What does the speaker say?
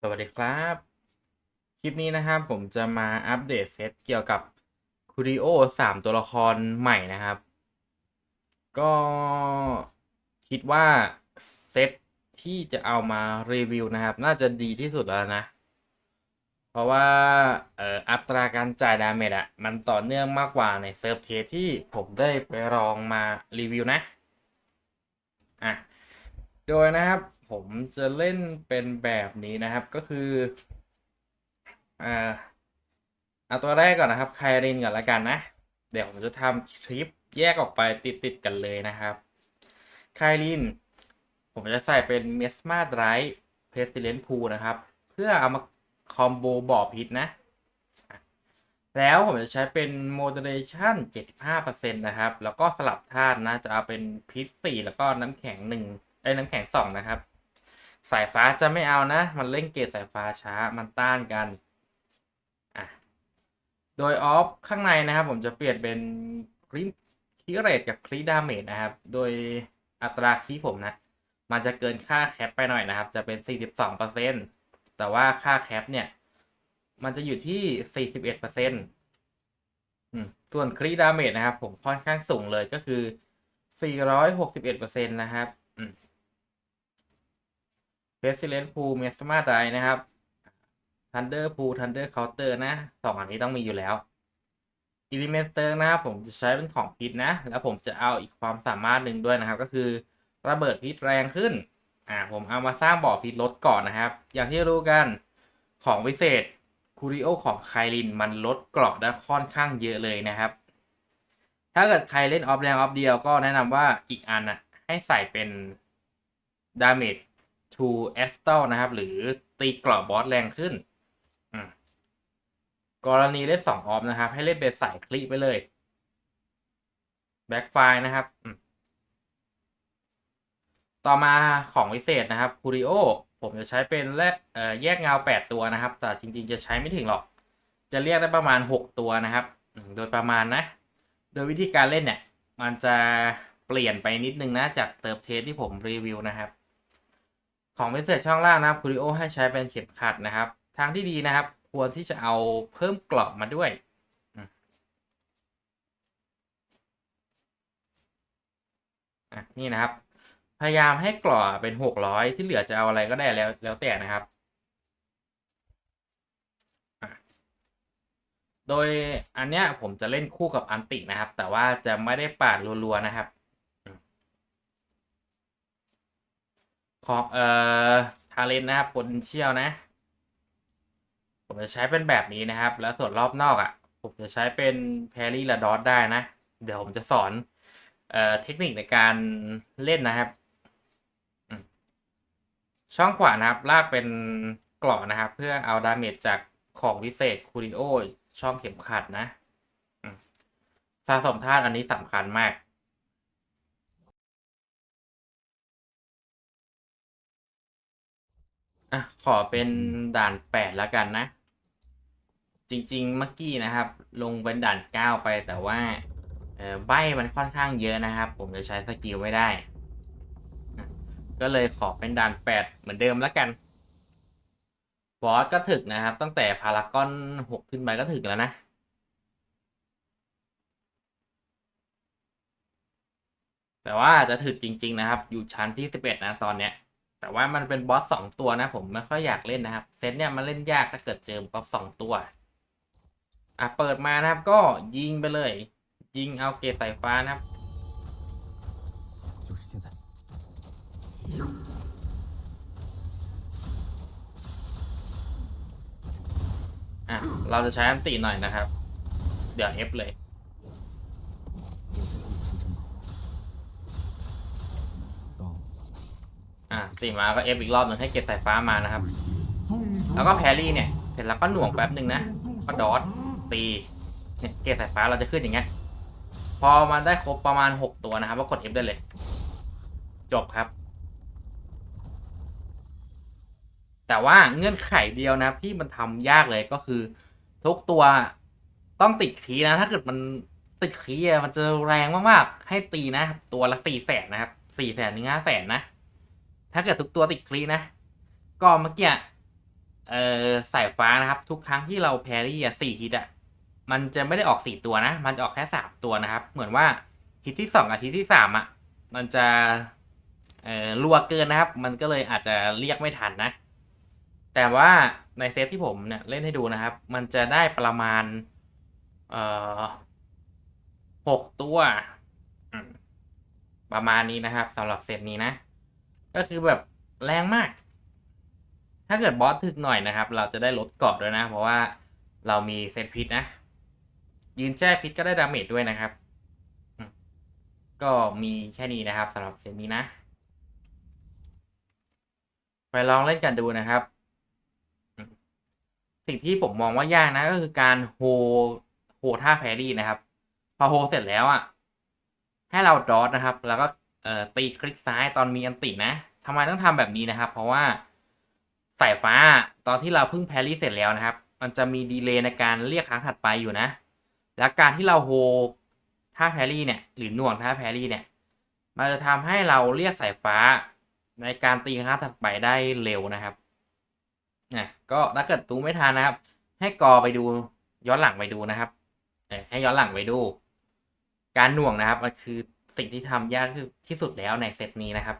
สวัสดีครับคลิปนี้นะครับผมจะมาอัปเดตเซตเกี่ยวกับคูริโอ3ตัวละครใหม่นะครับก็คิดว่าเซตที่จะเอามารีวิวนะครับน่าจะดีที่สุดแล้วนะเพราะว่าอัตราการจ่ายดาเมจอะมันต่อเนื่องมากกว่าในเซิร์ฟเทสที่ผมได้ไปลองมารีวิวนะอ่ะโดยนะครับผมจะเล่นเป็นแบบนี้นะครับก็คืออ่า เอาตัวแรกก่อนนะครับไครินก่อนละกันนะเดี๋ยวผมจะทำคลิปแยกออกไปติดกันเลยนะครับไครินผมจะใส่เป็นเมสมาไดรฟ์เพสติเลนพูนะครับเพื่อเอามาคอมโบบ่อพิษนะแล้วผมจะใช้เป็น moderation 75%นะครับแล้วก็สลับธาตุนะจะเอาเป็นพิษ4แล้วก็น้ำแข็ง1น้ำแข็ง2นะครับสายฟ้าจะไม่เอานะมันเล่นเกรดสายฟ้าช้ามันต้านกันอ่ะ โดยออฟข้างในนะครับผมจะเปลี่ยนเป็นคลิคีเรทกับคลิดาเมจนะครับโดยอัตราคีผมนะมันจะเกินค่าแคปไปหน่อยนะครับจะเป็น42%แต่ว่าค่าแคปเนี่ยมันจะอยู่ที่41%ส่วนคลิดาเมจนะครับผมค่อนข้างสูงเลยก็คือ461%นะครับเพสซิเลนพูเมสมาไดนะครับทันเดอร์พูทันเดอร์เคาน์เตอร์นะ2อันนี้ต้องมีอยู่แล้ว อิลิเมนเตอร์นะครับผมจะใช้เป็นของพิษนะแล้วผมจะเอาอีกความสามารถหนึ่งด้วยนะครับก็คือระเบิดพิษแรงขึ้นผมเอามาสร้างบ่อพิษลดก่อนนะครับอย่างที่รู้กันของวิเศษคูริโอของไคลินมันลดเกราะได้ค่อนข้างเยอะเลยนะครับถ้าเกิดใครเล่นออฟแรงออฟเดียวก็แนะนำว่าอีกอันให้ใส่เป็น damage to a s t a l นะครับหรือตีเกราะบอสแรงขึ้นกรณีเล่น2ออฟนะครับให้เล่นเป็นสายคลิไปเลยแบ็กไฟนะครับต่อมาของวิเศษนะครับคูริโอผมจะใช้เป็นแยกเงา8ตัวนะครับแต่จริงๆจะใช้ไม่ถึงหรอกจะเรียกได้ประมาณ6ตัวนะครับโดยประมาณนะโดยวิธีการเล่นเนี่ยมันจะเปลี่ยนไปนิดนึงนะจากเซิร์ฟเทสที่ผมรีวิวนะครับของวิเศษช่องล่างนะครับคูริโอให้ใช้เป็นเข็มขัดนะครับทางที่ดีนะครับควรที่จะเอาเพิ่มเกราะมาด้วยนี่นะครับพยายามให้กรอบเป็น600ที่เหลือจะเอาอะไรก็ได้แล้วแต่นะครับโดยอันเนี้ยผมจะเล่นคู่กับอันตินะครับแต่ว่าจะไม่ได้ปาดรัวๆนะครับของทาเลนนะครับ potential นะผมจะใช้เป็นแบบนี้นะครับแล้วส่วนรอบนอกผมจะใช้เป็นแพรี่และดอทได้นะเดี๋ยวผมจะสอนเทคนิคในการเล่นนะครับช่องขวานะครับลากเป็นกรอบนะครับเพื่อเอาดาเมจจากของวิเศษคูริโอช่องเข็มขัดนะสะสมธาตุอันนี้สำคัญมากขอเป็นด่าน8แล้วกันนะจริงๆเมื่อกี้นะครับลงเป็นด่าน9ไปแต่ว่าใบมันค่อนข้างเยอะนะครับผมจะใช้สกิลไม่ได้ก็เลยขอเป็นด่าน8เหมือนเดิมแล้วกันบอสก็ถึกนะครับตั้งแต่พารากอน6ขึ้นไปก็ถึกแล้วนะแต่ว่าจะถึกจริงๆนะครับอยู่ชั้นที่11นะตอนเนี้ยแต่ว่ามันเป็นบอส2ตัวนะผมไม่ค่อยอยากเล่นนะครับเซตเนี่ยมันเล่นยากถ้าเกิดเจอบอส2 ตัวเปิดมานะครับก็ยิงไปเลยยิงเอาเกรดสายฟ้านะครับเราจะใช้อันติหน่อยนะครับเดี๋ยว F เลยสี่มาก็ F อีกรอบหนึ่งให้เกรดสายฟ้ามานะครับแล้วก็แพรี่เนี่ยเสร็จแล้วก็หน่วงแป๊บหนึ่งนะก็ดอทตีเนี่ยเกรดสายฟ้าเราจะขึ้นอย่างเงี้ยพอมันได้ครบประมาณ6 ตัวนะครับก็กด F ได้เลยจบครับแต่ว่าเงื่อนไขเดียวนะครับที่มันทำยากเลยก็คือทุกตัวต้องติดขีนะถ้าเกิดมันติดขีมันจะแรงมากๆให้ตีนะตัวละ400,000นะครับ400,000 ถึง 500,000นะถ้าเกิดทุกตัวติดคลีนะก็เมื่อกี้ สายฟ้านะครับ ทุกครั้งที่เราแพรี่4ฮิตมันจะไม่ได้ออก4ตัวนะ มันจะออกแค่3ตัวนะครับ เหมือนว่าฮิตที่2กับฮิตที่3มันจะรัวเกินนะครับ มันก็เลยอาจจะเรียกไม่ทันนะ แต่ว่าในเซตที่ผมเนี่ยเล่นให้ดูนะครับ มันจะได้ประมาณเอ่อ6ตัวประมาณนี้นะครับสำหรับเซตนี้นะ ก็คือแบบแรงมาก ถ้าเกิดบอสถึกหน่อยนะครับ เราจะได้ลดเกราะด้วยนะ เพราะว่าเรามีเซตพิษนะ ยืนแช่พิษก็ได้ดาเมจด้วยนะครับ ก็มีแค่นี้นะครับสำหรับเซตนี้นะ ไปลองเล่นกันดูนะครับ สิ่งที่ผมมองว่ายากนะก็คือการโฮท่าแพรี่นะครับ พอโฮเสร็จแล้วให้เราดอทนะครับ แล้วก็ตีคลิกซ้ายตอนมีอันตินะทำไมต้องทำแบบนี้นะครับ เพราะว่าสายฟ้าตอนที่เราเพิ่งแพรี่เสร็จแล้วนะครับ มันจะมีดีเลย์ในการเรียกครั้งถัดไปอยู่นะ และการที่เราโฮท่าแพรี่เนี่ยหรือหน่วงท่าแพรี่เนี่ย มันจะทำให้เราเรียกสายฟ้าในการตีครั้งถัดไปได้เร็วนะครับก็ถ้าเกิดตูไม่ทันนะครับ ให้กอไปดูย้อนหลังไปดูนะครับให้ย้อนหลังไปดู การหน่วงนะครับมันคือสิ่งที่ทำยากที่สุดแล้วในเซตนี้นะครับ